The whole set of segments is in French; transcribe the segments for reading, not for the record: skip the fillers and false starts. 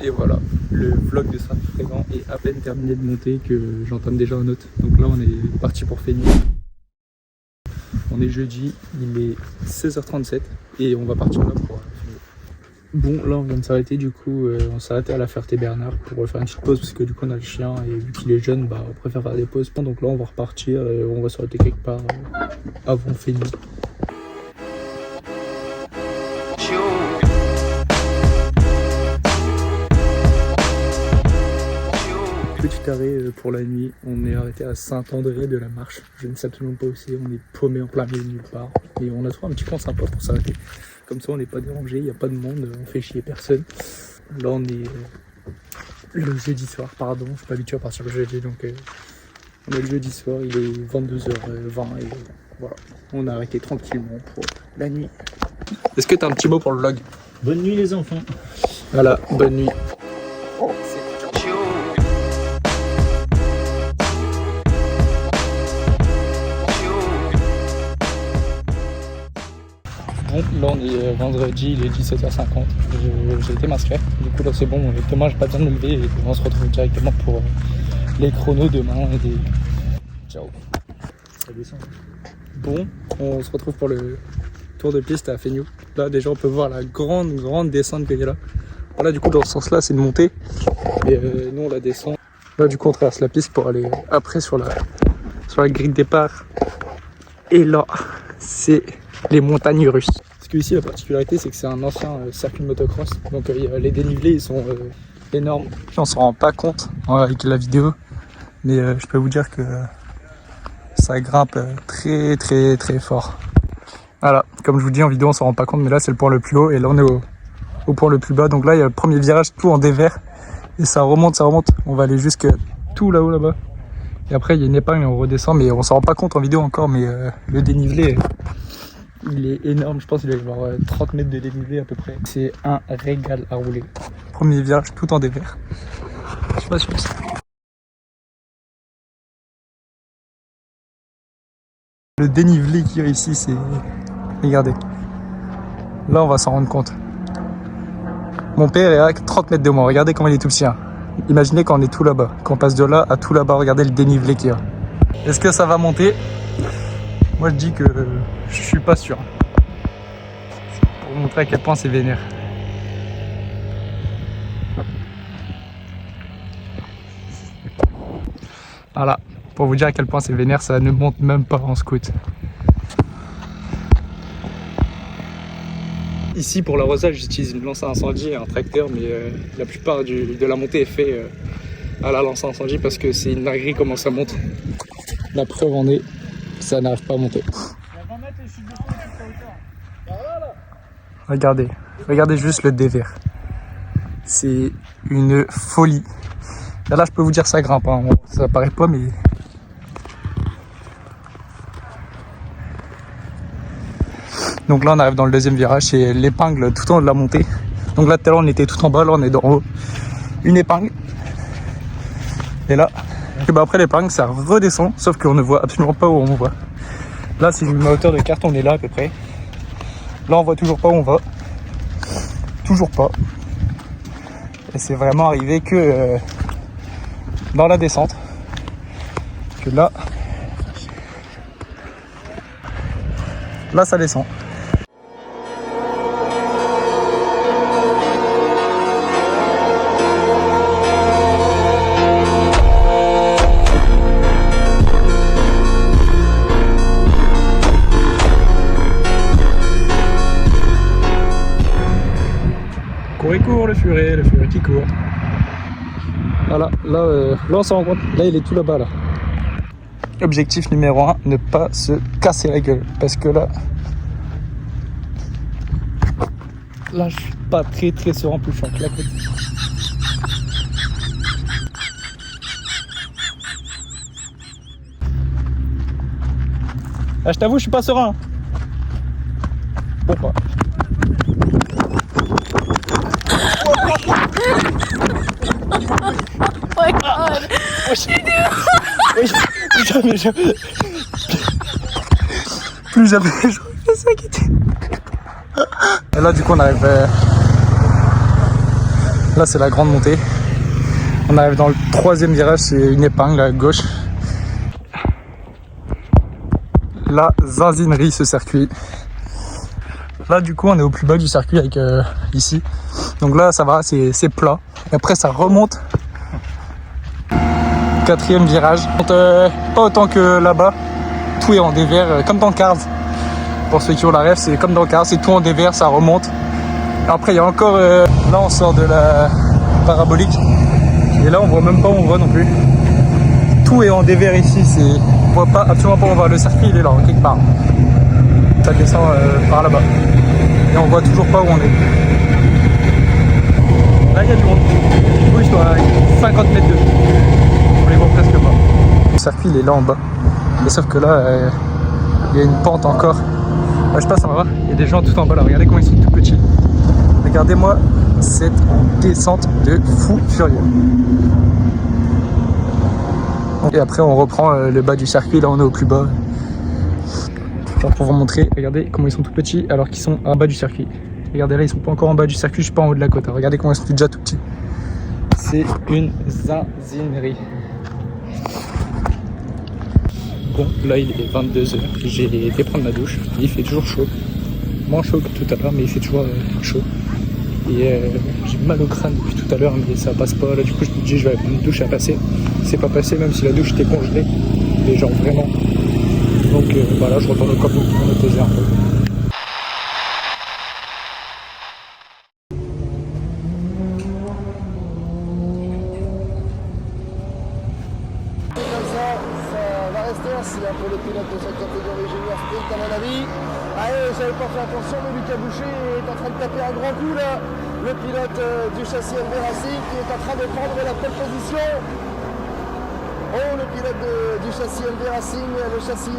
Et voilà, le vlog de Saint-Frégan est à peine terminé de monter que j'entame déjà un autre. Donc là on est parti pour Fénix. On est jeudi, il est 16h37 et on va partir là pour finir. Bon, là on vient de s'arrêter, du coup on s'est arrêté à la Ferté-Bernard pour faire une petite pause parce que du coup on a le chien et vu qu'il est jeune, bah, on préfère faire des pauses. Donc là on va repartir, on va s'arrêter quelque part avant Fénix. Petit arrêt pour la nuit, on est arrêté à Saint-André de la Marche. Je ne sais absolument pas où c'est, on est paumé en plein milieu de nulle part. Et on a trouvé un petit coin sympa pour s'arrêter. Comme ça on n'est pas dérangé, il n'y a pas de monde, on fait chier personne. Là on est le jeudi soir, pardon, je suis pas habitué à partir le jeudi, donc on est le jeudi soir, il est 22h20 et voilà. On a arrêté tranquillement pour la nuit. Est-ce que tu as un petit mot pour le vlog? Bonne nuit les enfants. Voilà, bonne nuit. Bon, là on est vendredi, il est 17h50, j'ai été m'inscrire, du coup là c'est bon, demain j'ai pas besoin de me lever et on se retrouve directement pour les chronos demain et des... Ciao. Ça descend. Bon, on se retrouve pour le tour de piste à Fénix. Là déjà on peut voir la grande descente qu'il y a là. Voilà, du coup dans ce sens là c'est de monter et nous on la descend. Là du coup on traverse la piste pour aller après sur la grille de départ. Et là c'est les montagnes russes. Parce que ici la particularité c'est que c'est un ancien circuit de motocross, donc les dénivelés ils sont énormes. On s'en rend pas compte avec la vidéo, mais je peux vous dire que ça grimpe très fort. Voilà, comme je vous dis en vidéo on s'en rend pas compte, mais là c'est le point le plus haut et là on est au point le plus bas. Donc là il y a le premier virage tout en dévers et ça remonte, on va aller jusque tout là-haut là-bas. Et après il y a une épingle et on redescend, mais on s'en rend pas compte en vidéo encore, mais le dénivelé il est énorme, je pense qu'il doit y avoir 30 mètres de dénivelé à peu près. C'est un régal à rouler. Premier virage tout en dévers. Je sais pas si c'est... Le dénivelé qu'il y a ici, c'est... Regardez. Là on va s'en rendre compte. Mon père est à 30 mètres de moi, regardez comment il est tout petit. Hein. Imaginez quand on est tout là-bas, qu'on passe de là à tout là-bas, regardez le dénivelé qu'il y a. Est-ce que ça va monter? Moi je dis que je suis pas sûr. Pour vous montrer à quel point c'est vénère. Voilà, pour vous dire à quel point c'est vénère, ça ne monte même pas en scout. Ici pour l'arrosage j'utilise une lance à incendie et un tracteur, mais la plupart de la montée est fait à la lance à incendie parce que c'est une dinguerie comment ça monte. La preuve en est, ça n'arrive pas à monter. Regardez juste le dévers. C'est une folie. Et là je peux vous dire ça grimpe, hein. Ça paraît pas mais... Donc là on arrive dans le deuxième virage, c'est l'épingle tout en haut de la montée. Donc là tout à l'heure on était tout en bas, là on est dans haut. Une épingle. Et là, et bah après l'épingle ça redescend, sauf qu'on ne voit absolument pas où on va. Là si je mets ma hauteur de carte, on est là à peu près. Là on voit toujours pas où on va. Toujours pas. Et c'est vraiment arrivé que dans la descente. Que là ça descend. Il court le furet qui court. Voilà, là on s'en rend compte, là il est tout là-bas là. Objectif numéro 1, ne pas se casser la gueule. Parce que là je suis pas très serein, plus je suis en claquette. Là je t'avoue je suis pas serein. Pourquoi? Oh my god! Plus jamais je fais ça qui était. Et là du coup on arrive Là c'est la grande montée. On arrive dans le 3e virage, c'est une épingle à gauche. La zinzinerie ce circuit. Là du coup on est au plus bas du circuit avec ici. Donc là ça va, c'est plat. Et après ça remonte. 4e virage. Pas autant que là-bas. Tout est en dévers, comme dans Cars. Pour ceux qui ont la rêve, c'est comme dans Cars, c'est tout en dévers, ça remonte. Après il y a encore, là on sort de la parabolique. Et là on voit même pas où on va non plus. Tout est en dévers ici, on voit pas, absolument pas où on va. Le circuit il est là, quelque part. Ça descend par là-bas. Et on voit toujours pas où on est. Là il y a du monde. Oui, je dois à 50 mètres de. On les voit presque pas. Le circuit il est là en bas. Et sauf que là, il y a une pente encore. Là, je sais pas, ça va voir. Il y a des gens tout en bas là. Regardez comment ils sont tout petits. Regardez-moi cette descente de fou furieux. Et après on reprend le bas du circuit, là on est au plus bas. Alors pour vous montrer, regardez comment ils sont tout petits alors qu'ils sont en bas du circuit. Regardez là, ils sont pas encore en bas du circuit, je suis pas en haut de la côte. Regardez comment ils sont déjà tout petits. C'est une zinzinerie. Bon, là il est 22h, j'ai été prendre ma douche, il fait toujours chaud. Moins chaud que tout à l'heure, mais il fait toujours chaud. Et j'ai mal au crâne depuis tout à l'heure, mais ça passe pas. Là du coup je me dis je vais avoir une douche à passer. C'est pas passé même si la douche était congelée. Mais genre vraiment. Donc voilà, je retourne au camping pour me poser un peu. Ainsi pour le pilote de cette catégorie junior sprint à mon avis. Allez, j'avais pas fait attention, mais Lucas Boucher est en train de taper un grand coup là. Le pilote du châssis MV Racing qui est en train de prendre la pole position. Oh, le pilote du châssis MV Racing, le châssis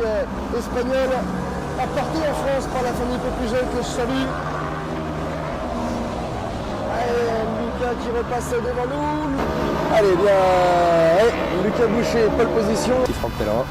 espagnol, apporté en France par la famille Popugel que je salue. Allez, Lucas qui repasse devant nous. Allez, bien, Lucas Boucher, pole position. Franck Pellerin.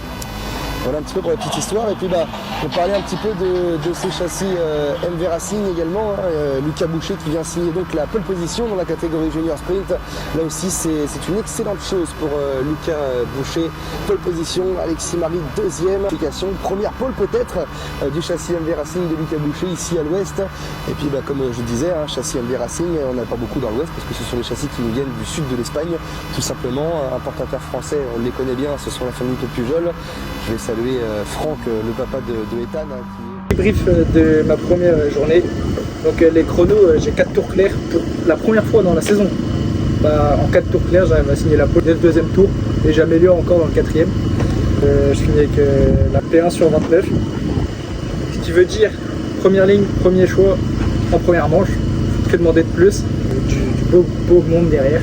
Voilà un petit peu pour la petite histoire. Et puis pour parler un petit peu de ces châssis MV Racing également. Lucas Boucher qui vient signer donc la pole position dans la catégorie junior sprint. Là aussi c'est une excellente chose pour Lucas Boucher. Pole position, Alexis Marie deuxième. Application, première pole peut-être du châssis MV Racing de Lucas Boucher ici à l'ouest. Et puis comme je disais, châssis MV Racing, on n'a pas beaucoup dans l'ouest parce que ce sont les châssis qui nous viennent du sud de l'Espagne. Tout simplement, importateurs français, on les connaît bien, ce sont la famille Popugel. Je vais saluer Franck, le papa de Ethan. Débrief de ma première journée. Donc les chronos, j'ai 4 tours clairs pour la première fois dans la saison. En 4 tours clairs, j'arrive à signer la pole dès le deuxième tour et j'améliore encore dans le quatrième. Je finis avec la P1 sur 29. Ce qui veut dire première ligne, premier choix en première manche. Que demander de plus? Du beau monde derrière.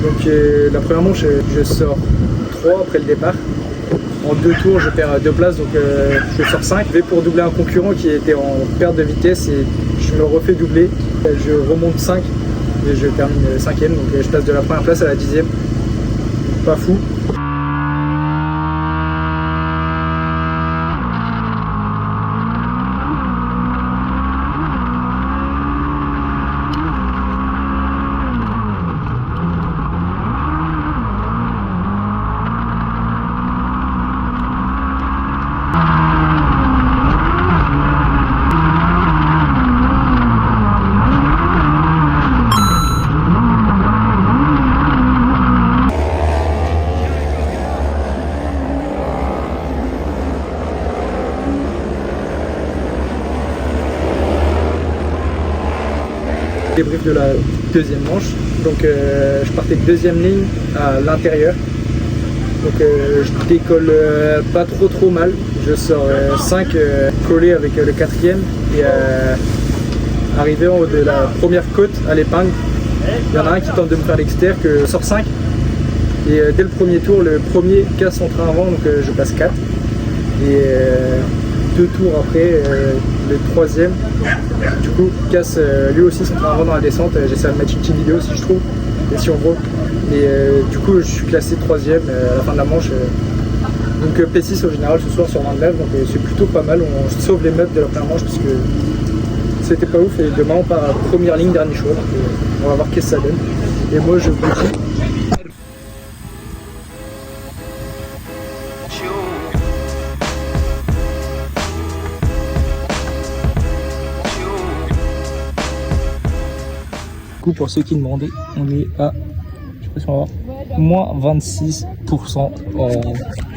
Donc la première manche, je sors 3 après le départ. En 2 tours, je perds 2 places, donc je sors 5. Je vais pour doubler un concurrent qui était en perte de vitesse et je me refais doubler. Je remonte 5 et je termine 5ème, donc je passe de la première place à la 10ème. Pas fou. Débrief de la deuxième manche. Donc je partais de deuxième ligne à l'intérieur. Donc je décolle pas trop mal. Je sors 5 collé avec le quatrième et arrivé en haut de la première côte à l'épingle, il y en a un qui tente de me faire l'extérieur que je sors 5. Et dès le premier tour, le premier casse son train avant, donc je passe 4. Et 2 tours après, le troisième, du coup, casse lui aussi son train avant dans la descente. J'essaie de mettre une petite vidéo si je trouve, et si on voit. Et du coup, je suis classé 3ème à la fin de la manche. Donc P6 au général ce soir sur 29, donc c'est plutôt pas mal. On sauve les meubles de la première manche parce que c'était pas ouf. Et demain on part à première ligne, dernier choix. Donc on va voir qu'est-ce que ça donne. Et moi je vous dis. Du coup, pour ceux qui demandaient, on est à, je sais pas si on va voir, moins 26%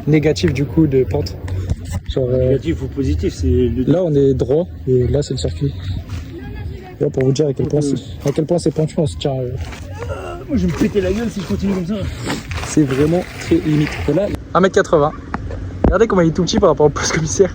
négatif du coup de pente. Genre, Négatif ou positif, c'est le... là on est droit et là c'est le circuit. Là, pour vous dire à quel point c'est pentu, on se tient. Moi je vais me péter la gueule si je continue comme ça. C'est vraiment très limite. Et là, 1m80. Regardez comment il est tout petit par rapport au poste commissaire.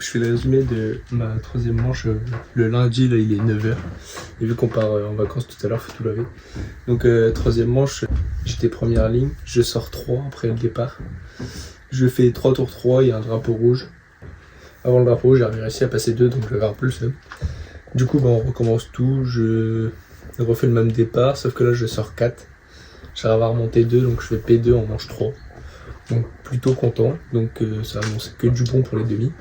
Je fais le résumé de ma troisième manche. Le lundi, là, il est 9h. Et vu qu'on part en vacances tout à l'heure, faut tout laver. Donc, troisième manche, j'étais première ligne. Je sors 3 après le départ. Je fais 3 tours 3, il y a un drapeau rouge. Avant le drapeau rouge, j'ai réussi à passer 2, donc je vais un peu le seul. Du coup, on recommence tout. Je refais le même départ, sauf que là, je sors 4. J'arrive à remonter 2, donc je fais P2 en manche 3. Donc plutôt content, donc ça annonce que du bon pour les demi.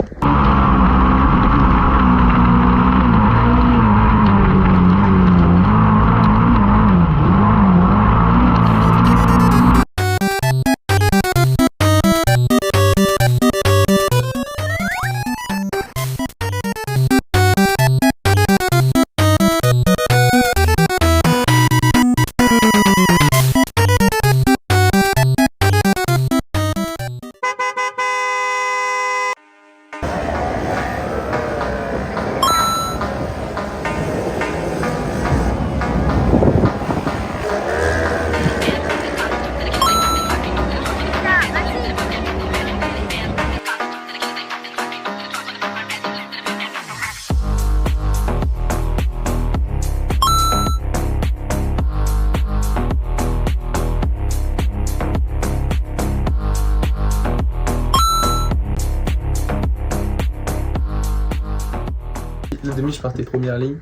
La demi, je partais première ligne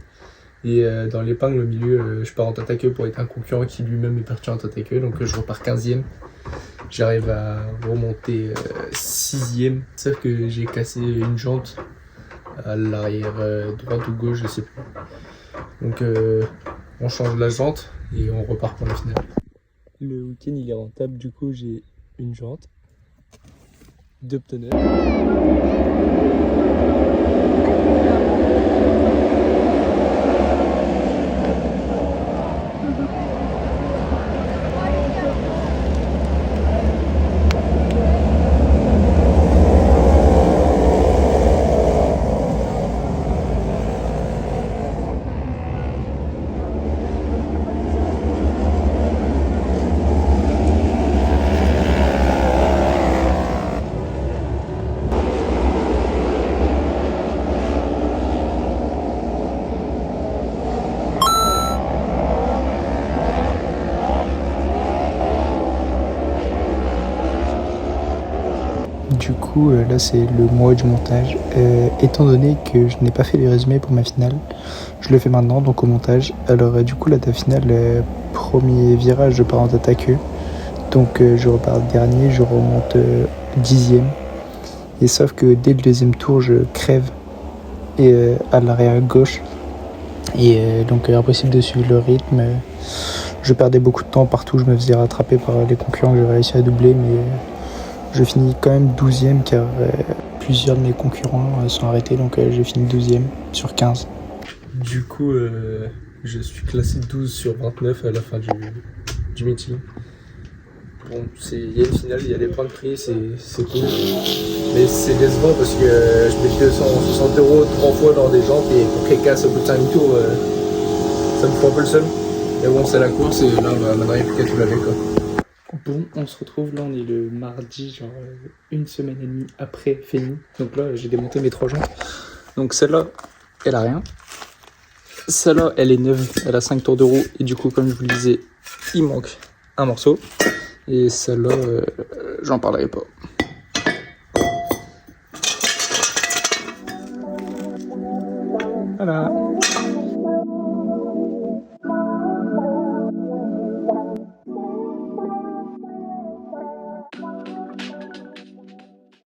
et dans l'épingle au milieu, je pars en tête à queue pour être un concurrent qui lui-même est parti en tête à queue, donc je repars 15e. J'arrive à remonter 6e, sauf que j'ai cassé une jante à l'arrière droite ou gauche, je sais plus. Donc on change la jante et on repart pour la finale. Le week-end il est rentable, du coup j'ai une jante, 2 pneus. coup, là c'est le mois du montage. Étant donné que je n'ai pas fait les résumés pour ma finale, je le fais maintenant, donc au montage. Alors du coup, là ta finale, premier virage, je pars en tête à queue. Donc je repars dernier, je remonte 10e. Et sauf que dès le deuxième tour, je crève à l'arrière gauche. Et donc impossible de suivre le rythme. Je perdais beaucoup de temps partout, je me faisais rattraper par les concurrents que j'ai réussi à doubler, mais je finis quand même 12e car plusieurs de mes concurrents sont arrêtés, donc j'ai fini 12e sur 15. Du coup, je suis classé 12 sur 29 à la fin du meeting. Bon, il y a une finale, il y a des points de prix, c'est cool. Mais c'est décevant parce que je mets 260 € 3 fois dans des jantes et pour qu'elles cassent au bout de 5 tours, ça me fout un peu le seum. Mais bon, c'est la course et là, maintenant il n'y a plus qu'à tout laver, quoi. Bon, on se retrouve, là on est le mardi, genre une semaine et demie après Feni. Donc là, j'ai démonté mes 3 jantes. Donc celle-là, elle a rien. Celle-là, elle est neuve, elle a 5 tours de roue. Et du coup, comme je vous le disais, il manque un morceau. Et celle-là, j'en parlerai pas. Voilà.